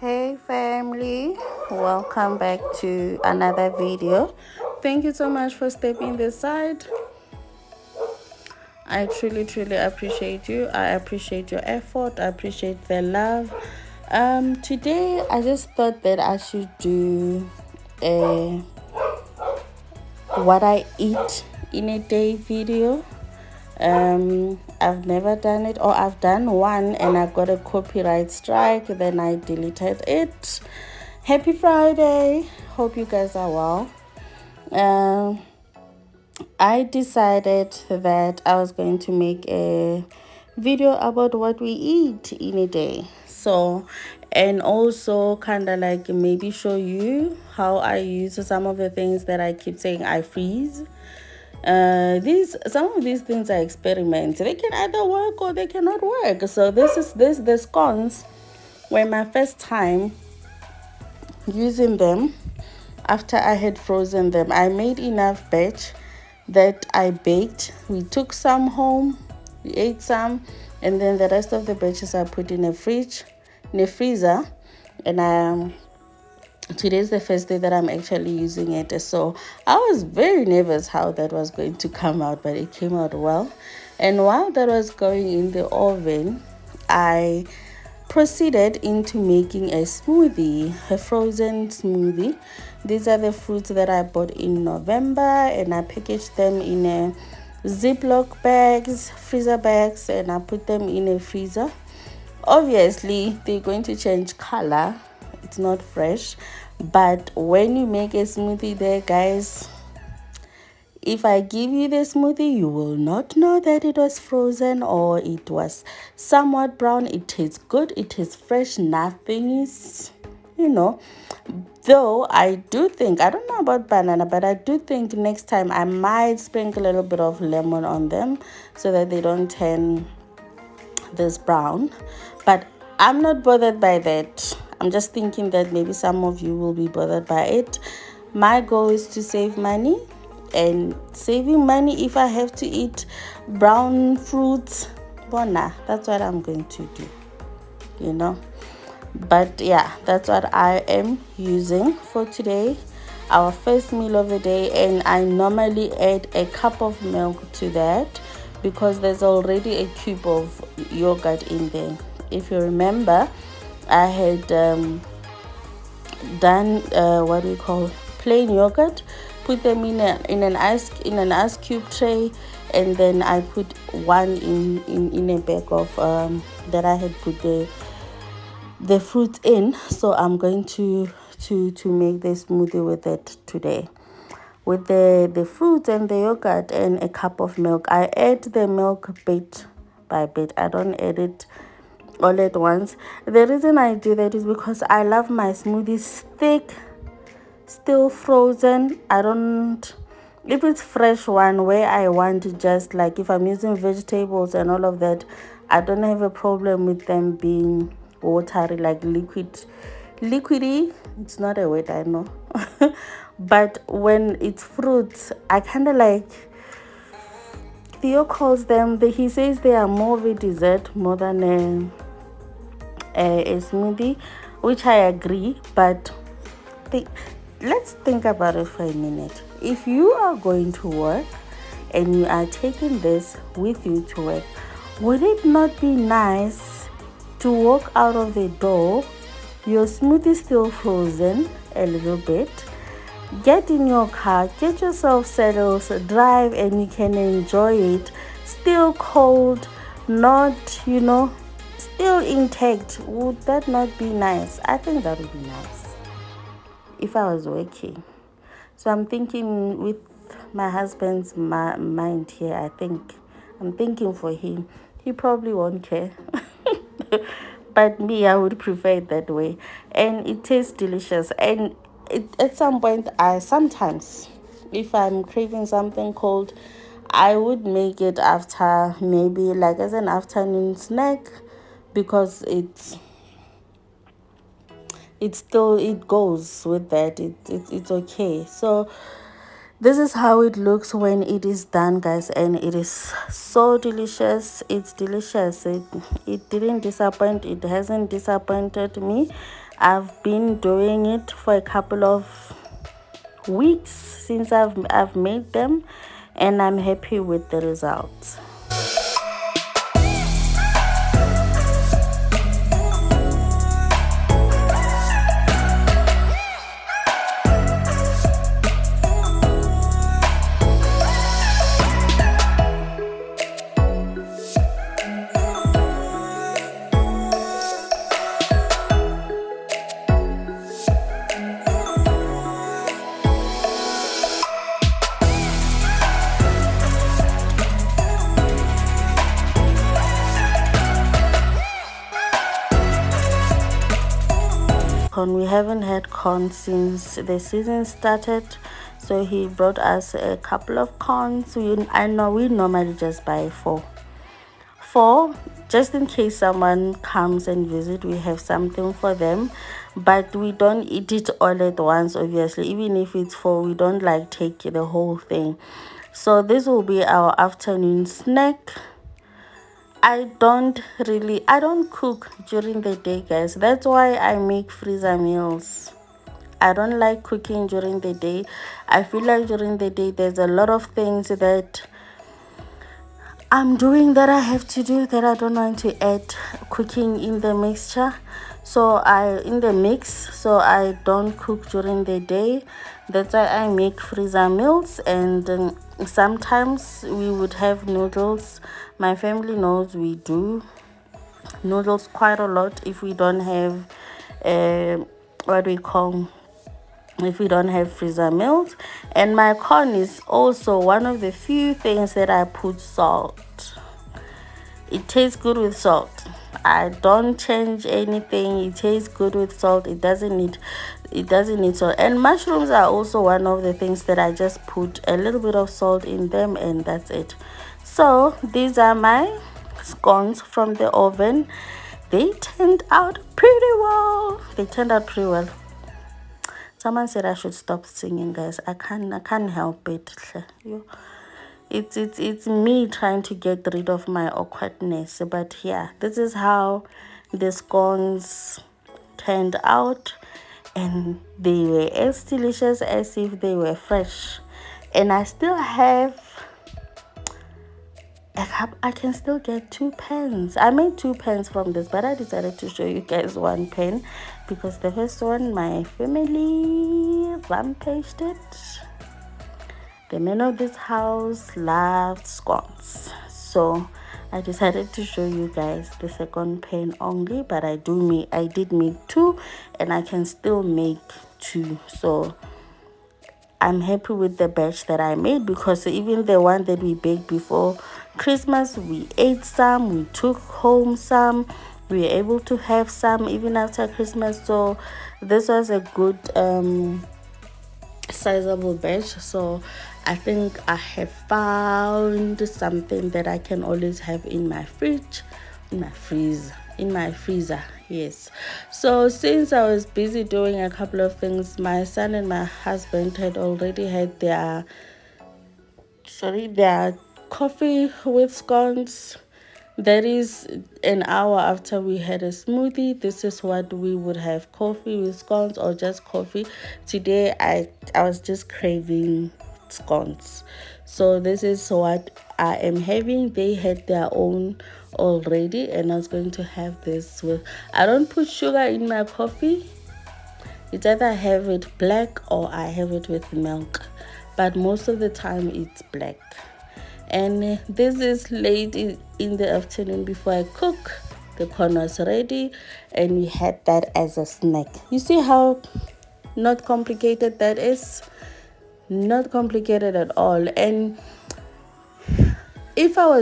Hey family, welcome back to another video. Thank you so much for stepping this side. I truly appreciate you. I appreciate your effort. I appreciate the love. Today I just thought that I should do a what I eat in a day video. I've never done it, or I've done one and I got a copyright strike, then I deleted it. Happy Friday, hope you guys are well. I decided that I was going to make a video about what we eat in a day, so, and also kind of like maybe show you how I use some of the things that I keep saying I freeze. Some of these things are experiments. They can either work or they cannot work. So the scones were my first time using them. After I had frozen them, I made enough batch that I baked. We took some home, we ate some, and then the rest of the batches I put in a freezer, and today's the first day that I'm actually using it. So I was very nervous how that was going to come out, but it came out well. And while that was going in the oven, I proceeded into making a smoothie, a frozen smoothie. These are the fruits that I bought in November, and I packaged them in a Ziploc bags, freezer bags, and I put them in a freezer. Obviously they're going to change color, it's not fresh, but when you make a smoothie there, guys, if I give you the smoothie, you will not know that it was frozen or it was somewhat brown. It tastes good, it is fresh, nothing is, though I do think, I don't know about banana, but I do think next time I might sprinkle a little bit of lemon on them so that they don't turn this brown. But I'm not bothered by that. I'm just thinking that maybe some of you will be bothered by it. My goal is to save money, and saving money, if I have to eat brown fruits, bona, that's what I'm going to do, but yeah, that's what I am using for today, our first meal of the day. And I normally add a cup of milk to that because there's already a cube of yogurt in there. If you remember, I had done what we call plain yogurt, put them in an ice cube tray, and then I put one in a bag of that I had put the fruit in. So I'm going to make the smoothie with it today, with the fruit and the yogurt and a cup of milk. I add the milk bit by bit. I don't add it all at once. The reason I do that is because I love my smoothies thick, still frozen. I don't, if it's fresh one where I want to, just like if I'm using vegetables and all of that, I don't have a problem with them being watery, like liquidy. It's not a word, I know. But when it's fruits, I kind of like, Theo calls them, he says they are more of a dessert more than a smoothie, which I agree. But let's think about it for a minute. If you are going to work and you are taking this with you to work, would it not be nice to walk out of the door, your smoothie still frozen a little bit, get in your car, get yourself settled, drive, and you can enjoy it still cold, not, still intact? Would that not be nice? I think that would be nice if I was working. So I'm thinking with my husband's mind here. I'm thinking for him. He probably won't care. But me, I would prefer it that way. And it tastes delicious. And at some point, I sometimes, if I'm craving something cold, I would make it after, maybe like as an afternoon snack, because it goes with that. It's okay. So this is how it looks when it is done, guys, and it is so delicious. It's delicious. It didn't disappoint. It hasn't disappointed me. I've been doing it for a couple of weeks since I've made them, and I'm happy with the results. We haven't had corn since the season started, so he brought us a couple of corns. I know we normally just buy four, just in case someone comes and visit, we have something for them. But we don't eat it all at once, obviously. Even if it's four, we don't like take the whole thing. So this will be our afternoon snack. I don't cook during the day, guys. That's why I make freezer meals. I don't like cooking during the day. I feel like during the day there's a lot of things that I'm doing that I have to do, that I don't want to add cooking in the mixture. So I don't cook during the day. That's why I make freezer meals. And sometimes we would have noodles. My family knows we do noodles quite a lot if we don't have if we don't have freezer meals. And my corn is also one of the few things that I put salt. It tastes good with salt. I don't change anything. It tastes good with salt. It doesn't need salt. And mushrooms are also one of the things that I just put a little bit of salt in them, and that's it. So these are my scones from the oven. They turned out pretty well. Someone said I should stop singing, guys. I can't help it. It's me trying to get rid of my awkwardness. But yeah, this is how the scones turned out, and they were as delicious as if they were fresh. And I still have I can still get 2 pens. I made 2 pens from this, but I decided to show you guys 1 pen because the first one my family rampaged it. The man of this house loved scones, so I decided to show you guys the second pen only. But I did make 2, and I can still make 2. So I'm happy with the batch that I made, because even the one that we baked before Christmas, we ate some, we took home some, we were able to have some even after Christmas. So this was a good sizable batch. So I think I have found something that I can always have in my fridge, in my freezer. Yes. So since I was busy doing a couple of things, my son and my husband had already had their coffee with scones. That is an hour after we had a smoothie. This is what we would have: coffee with scones, or just coffee. Today I was just craving scones, so this is what I am having. They had their own already, and I was going to have this with, I don't put sugar in my coffee. It's either I have it black or I have it with milk, but most of the time it's black. And this is late in the afternoon before I cook. The corn was ready, and we had that as a snack. You see how not complicated that is? Not complicated at all. And if I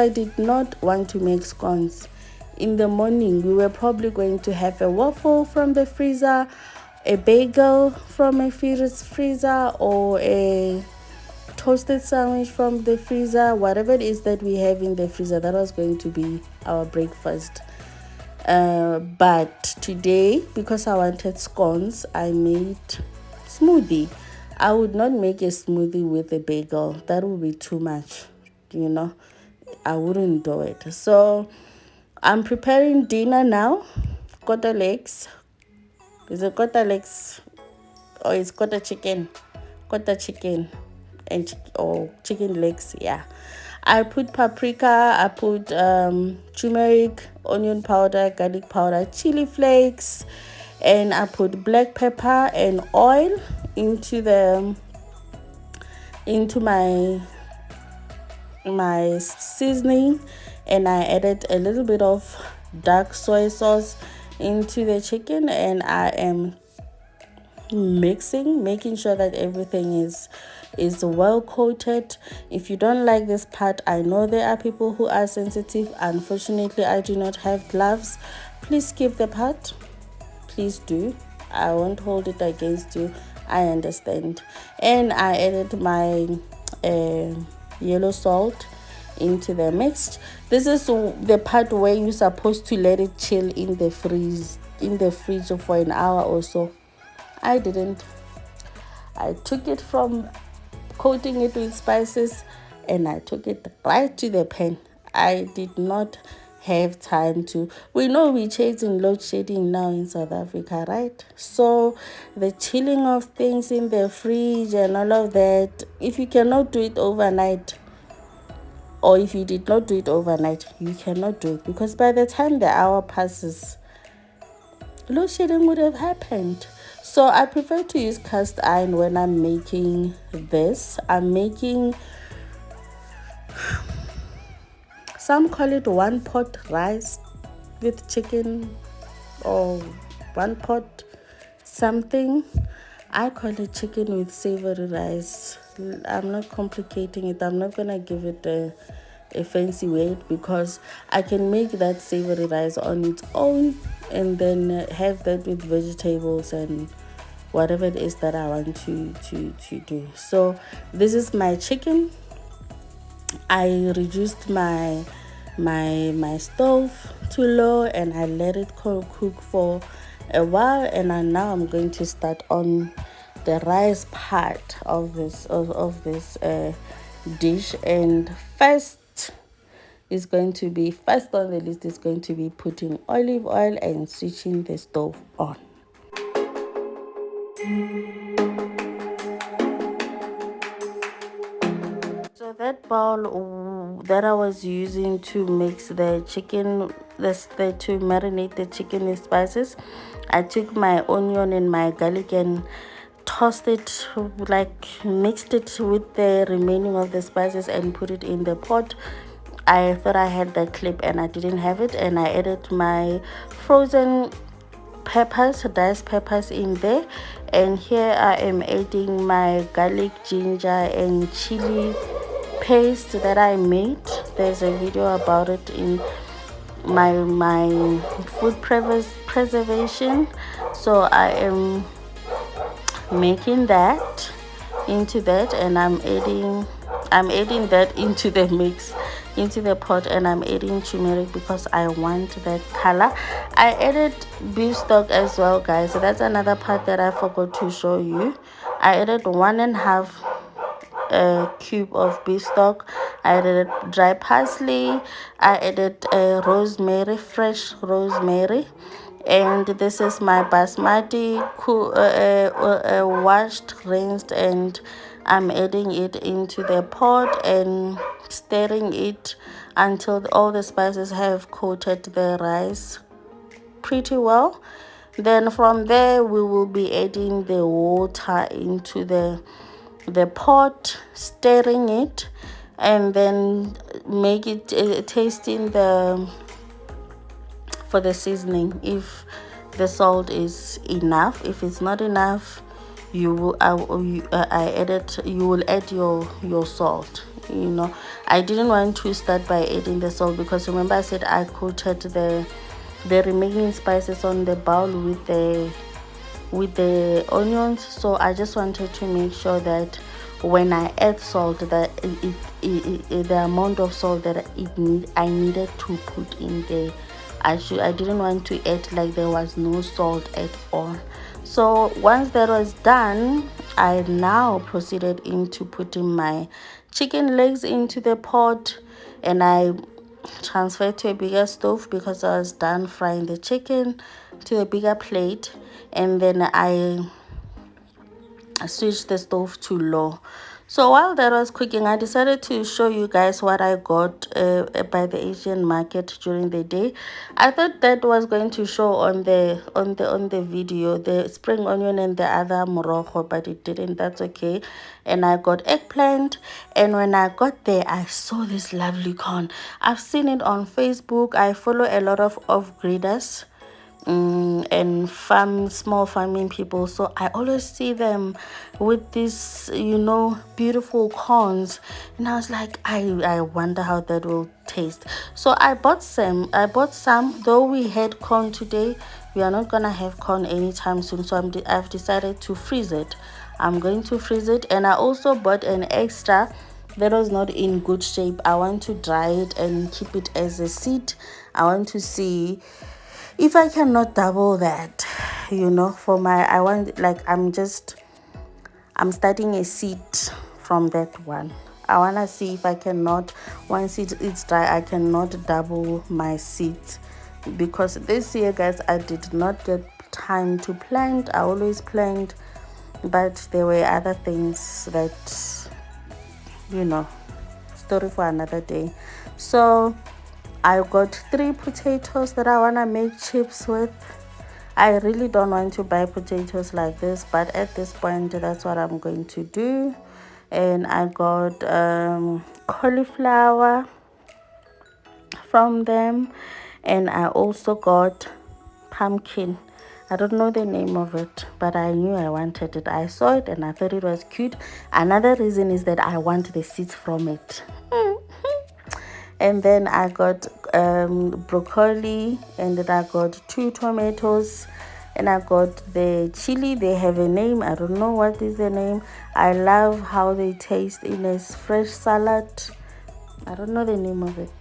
did not want to make scones in the morning, we were probably going to have a waffle from the freezer, a bagel from a freezer, or a toasted sandwich from the freezer. Whatever it is that we have in the freezer, that was going to be our breakfast. But today, because I wanted scones, I made smoothie. I would not make a smoothie with a bagel. That would be too much, I wouldn't do it. So I'm preparing dinner now. Quarter legs. Is it quarter legs or is quarter chicken? Quarter chicken and chicken legs. Yeah. I put paprika, I put turmeric, onion powder, garlic powder, chili flakes, and I put black pepper and oil into my seasoning, and I added a little bit of dark soy sauce into the chicken, and I am making sure that everything is well coated. If you don't like this part, I know there are people who are sensitive. Unfortunately, I do not have gloves. Please skip the part. Please do. I won't hold it against you. I understand. And I added my yellow salt into the mix. This is the part where you're supposed to let it chill in the fridge for an hour or so. I didn't. I took it from coating it with spices and I took it right to the pan. I did not have time to. We know we're chasing load shedding now in South Africa, right? So the chilling of things in the fridge and all of that, if you cannot do it overnight, or if you did not do it overnight, you cannot do it, because by the time the hour passes, load shedding would have happened. So I prefer to use cast iron when I'm making this. I'm making, some call it one pot rice with chicken, or one pot something. I call it chicken with savory rice. I'm not complicating it. I'm not gonna give it a fancy weight, because I can make that savory rice on its own and then have that with vegetables and whatever it is that I want to do. So this is my chicken. I reduced my stove to low and I let it cook for a while, and now I'm going to start on the rice part of this dish. And first on the list is going to be putting olive oil and switching the stove on. So that bowl that I was using to mix the chicken, to marinate the chicken with spices, I took my onion and my garlic and tossed it, mixed it with the remaining of the spices and put it in the pot. I thought I had that clip and I didn't have it, and I added my frozen peppers, diced peppers in there, and here I am adding my garlic, ginger and chili paste that I made. There's a video about it in my food preservation. So I am making that into that, and I'm adding that into the mix, into the pot, and I'm adding turmeric because I want that color. I added beef stock as well, guys. So that's another part that I forgot to show you. I added 1.5 cube of beef stock. I added dry parsley. I added rosemary, fresh rosemary, and this is my basmati washed, rinsed, and I'm adding it into the pot and stirring it until all the spices have coated the rice pretty well. Then from there we will be adding the water into the pot, stirring it, and then make it tasting for the seasoning, if the salt is enough. If it's not enough, you will I added, you will add your salt. You know, I didn't want to start by adding the salt because remember I said I coated the remaining spices on the bowl with the onions. So I just wanted to make sure that when I add salt, that the amount of salt that I needed to put in there, I didn't want to add like there was no salt at all. So once that was done, I now proceeded into putting my chicken legs into the pot, and I transferred to a bigger stove because I was done frying the chicken, to a bigger plate. And then I switched the stove to low. So while that was cooking, I decided to show you guys what I got by the Asian market during the day. I thought that was going to show on the video, the spring onion and the other morojo, but it didn't. That's okay. And I got eggplant, and when I got there, I saw this lovely corn. I've seen it on Facebook. I follow a lot of off-graders and small farming people, so I always see them with this, you know, beautiful corns, and I was like, I wonder how that will taste. So I bought some. Though we had corn today, we are not gonna have corn anytime soon, so I've decided to freeze it. I'm going to freeze it. And I also bought an extra that was not in good shape. I want to dry it and keep it as a seed. I want to see if I cannot double that, you know, for my, I want, like, I'm starting a seed from that one. I want to see if I cannot, once it's dry, I cannot double my seeds, because this year, guys, I did not get time to plant. I always plant, but there were other things that, you know, story for another day. So I got 3 potatoes that I want to make chips with. I really don't want to buy potatoes like this, but at this point, that's what I'm going to do. And I got cauliflower from them, and I also got pumpkin. I don't know the name of it, but I knew I wanted it. I saw it and I thought it was cute. Another reason is that I want the seeds from it. And then I got broccoli, and then I got 2 tomatoes, and I got the chili. They have a name. I don't know what is the name. I love how they taste in a fresh salad. I don't know the name of it,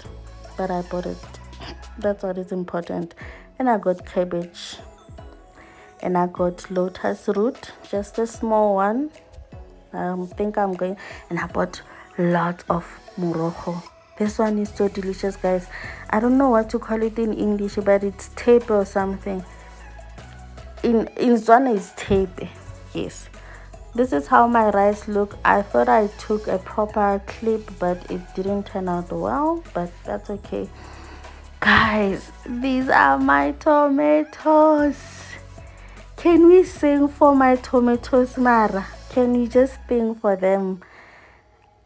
but I bought it. That's what is important. And I got cabbage, and I got lotus root, just a small one. I think I'm going, and I bought lots of morojo. This one is so delicious, guys. I don't know what to call it in English, but it's tape or something. In Zwana it's tape. Yes. This is how my rice look. I thought I took a proper clip, but it didn't turn out well, but that's okay. Guys, these are my tomatoes. Can we sing for my tomatoes, Mara? Can we just sing for them?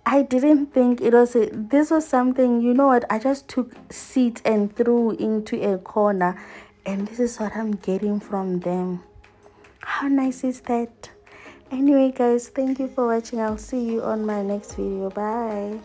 I didn't think this was something, you know what, I just took seeds and threw into a corner, and this is what I'm getting from them. How nice is that? Anyway, guys, thank you for watching. I'll see you on my next video. Bye.